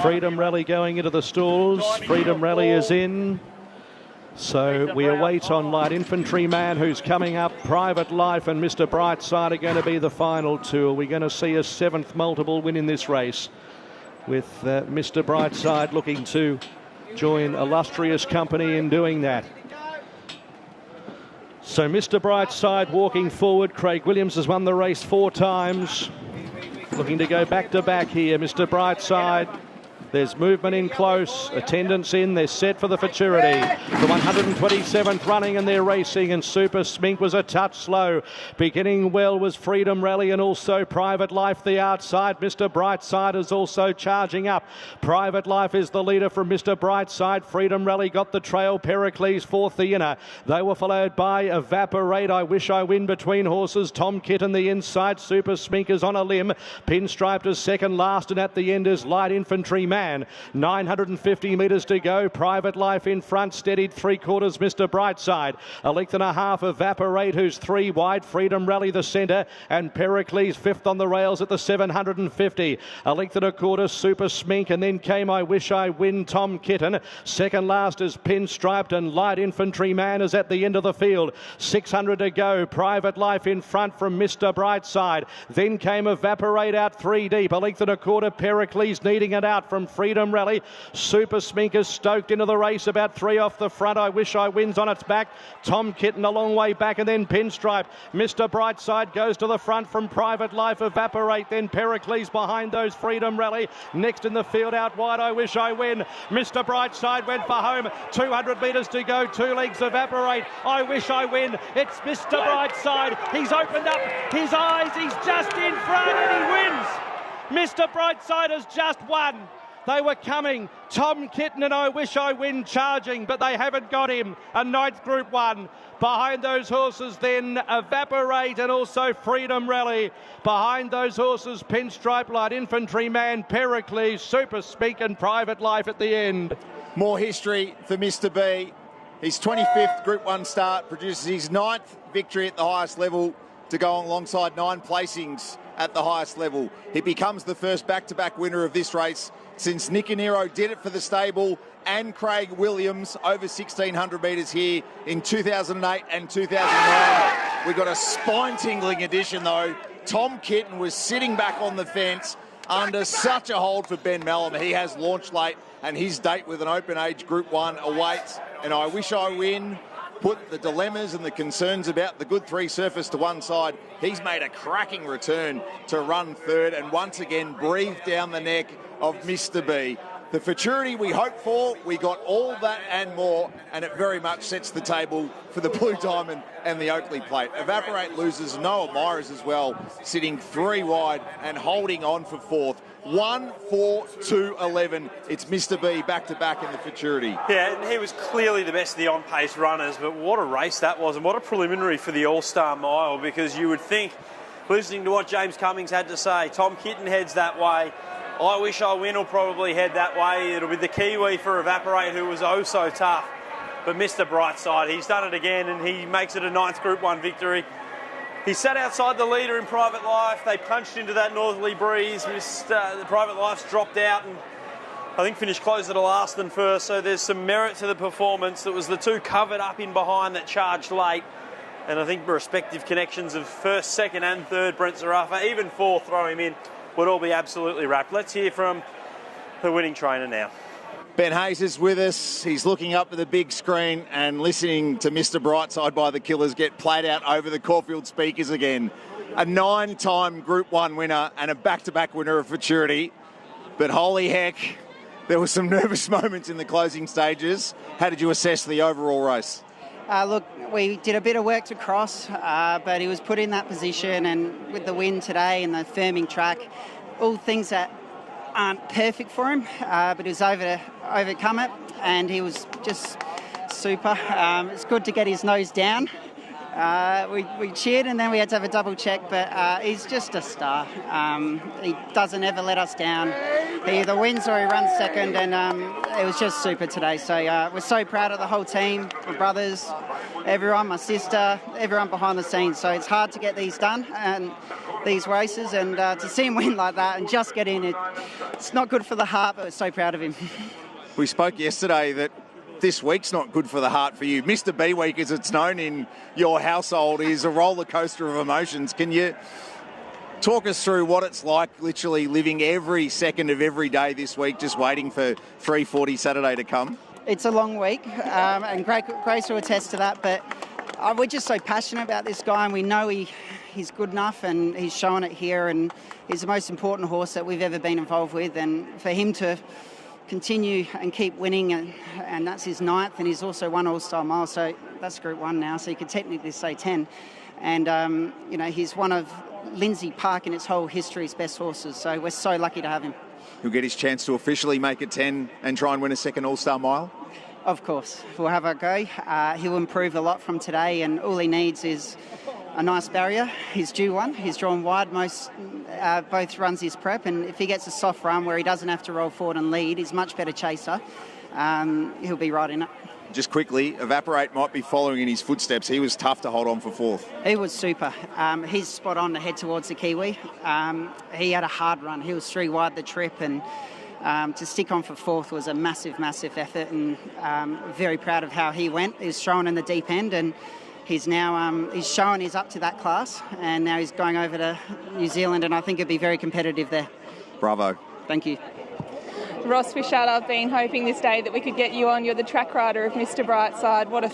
Freedom Rally going into the stalls. Freedom Rally is in. So we await on Light Infantryman, who's coming up. Private Life and Mr. Brightside are going to be the final two. We're going to see a 7th multiple win in this race, with Mr. Brightside looking to join illustrious company in doing that. So Mr. Brightside walking forward. Craig Williams has won the race 4 times. Looking to go back to back here, Mr. Brightside. There's movement in close, attendance in, they're set for the Futurity. The 127th running and they're racing, and Super Smink was a touch slow. Beginning well was Freedom Rally and also Private Life the outside. Mr. Brightside is also charging up. Private Life is the leader from Mr. Brightside. Freedom Rally got the trail, Pericles 4th the inner. They were followed by Evaporate, I Wish I Win between horses. Tom Kitten the inside, Super Smink is on a limb. Pinstriped is second last, and at the end is Light Infantryman. 950 metres to go. Private Life in front, steadied 3/4 Mr. Brightside. A length and a half Evaporate, who's 3 wide. Freedom Rally the centre, and Pericles 5th on the rails at the 750. A length and a quarter Super Smink, and then came I Wish I Win, Tom Kitten. Second last is Pinstriped, and Light Infantryman is at the end of the field. 600 to go. Private Life in front from Mr. Brightside. Then came Evaporate out 3 deep. A length and a quarter Pericles needing it out from Freedom Rally. Super Smink is stoked into the race, about 3 off the front. I Wish I Wins on its back. Tom Kitten a long way back, and then Pinstripe. Mr. Brightside goes to the front from Private Life. Evaporate, then Pericles behind those. Freedom Rally next in the field out wide. I Wish I Win. Mr. Brightside went for home. 200 metres to go. 2 legs Evaporate. I Wish I Win. It's Mr. Brightside. He's opened up his eyes. He's just in front and he wins. Mr. Brightside has just won. They were coming, Tom Kitten and I Wish I Win charging, but they haven't got him. A 9th Group 1. Behind those horses then Evaporate and also Freedom Rally. Behind those horses Pinstripe, Light Infantryman, Pericles, Super Speak and Private Life at the end. More history for Mr. B. His 25th Group 1 start produces his 9th victory at the highest level to go alongside 9 placings at the highest level. He becomes the first back-to-back winner of this race since Nick Aniro did it for the stable and Craig Williams over 1,600 metres here in 2008 and 2009. We got a spine-tingling edition though. Tom Kitten was sitting back on the fence under such a hold for Ben Mellum. He has launched late, and his date with an open age Group 1 awaits. And I Wish I Win put the dilemmas and the concerns about the good 3 surface to one side. He's made a cracking return to run third and once again breathed down the neck of Mr. B. The Futurity we hoped for, we got all that and more, and it very much sets the table for the Blue Diamond and the Oakley Plate. Evaporate loses, no admirers as well, sitting 3 wide and holding on for 4th. 1, 4, 2, 11. It's Mr. B back-to-back in the Futurity. Yeah, and he was clearly the best of the on-pace runners, but what a race that was, and what a preliminary for the All-Star Mile, because you would think, listening to what James Cummings had to say, Tom Kitten heads that way. I Wish I Win will probably head that way. It'll be the Kiwi for Evaporate, who was oh so tough. But Mr. Brightside, he's done it again, and he makes it a 9th Group 1 victory. He sat outside the leader in Private Life. They punched into that northerly breeze. The Private Life's dropped out and I think finished closer to last than first. So there's some merit to the performance. It was the 2 covered up in behind that charged late. And I think respective connections of 1st, 2nd and 3rd, Brent Zarafa, even 4th, throw him in, would all be absolutely wrapped. Let's hear from the winning trainer now. Ben Hayes is with us. He's looking up at the big screen and listening to Mr. Brightside by the Killers get played out over the Caulfield speakers again. A 9-time Group 1 winner and a back-to-back winner of Futurity. But holy heck, there were some nervous moments in the closing stages. How did you assess the overall race? Look, we did a bit of work to cross, but he was put in that position, and with the win today and the firming track, all things that aren't perfect for him, but he was able to overcome it, and he was just super. It's good to get his nose down. We cheered and then we had to have a double check, but he's just a star. He doesn't ever let us down. He either wins or he runs second, and it was just super today. So we're so proud of the whole team, my brothers, everyone, my sister, everyone behind the scenes. So it's hard to get these done, and these races, and to see him win like that and just get in, it's not good for the heart, but we're so proud of him. We spoke yesterday that this week's not good for the heart for you. Mr. B week, as it's known in your household, is a roller coaster of emotions. Can you talk us through what it's like literally living every second of every day this week, just waiting for 3:40 Saturday to come? It's a long week, and Grace will attest to that, but we're just so passionate about this guy, and we know he's good enough, and he's shown it here, and he's the most important horse that we've ever been involved with, and for him to continue and keep winning, and that's his 9th, and he's also won All-Star Mile, so that's Group 1 now, so you could technically say 10. And, he's one of Lindsay Park in its whole history's best horses, so we're so lucky to have him. He'll get his chance to officially make it 10 and try and win a second All-Star Mile? Of course. We'll have a go. He'll improve a lot from today, and all he needs is a nice barrier. He's due one. He's drawn wide both runs his prep, and if he gets a soft run where he doesn't have to roll forward and lead, he's a much better chaser. He'll be right in it. Just quickly, Evaporate might be following in his footsteps. He was tough to hold on for 4th. He was super. He's spot on to head towards the Kiwi. He had a hard run. He was 3 wide the trip, and to stick on for 4th was a massive, massive effort, and very proud of how he went. He was thrown in the deep end, and he's now he's shown he's up to that class, and now he's going over to New Zealand, and I think it'll be very competitive there. Bravo. Thank you. Ross Wishart, I've been hoping this day that we could get you on. You're the track rider of Mr. Brightside. What a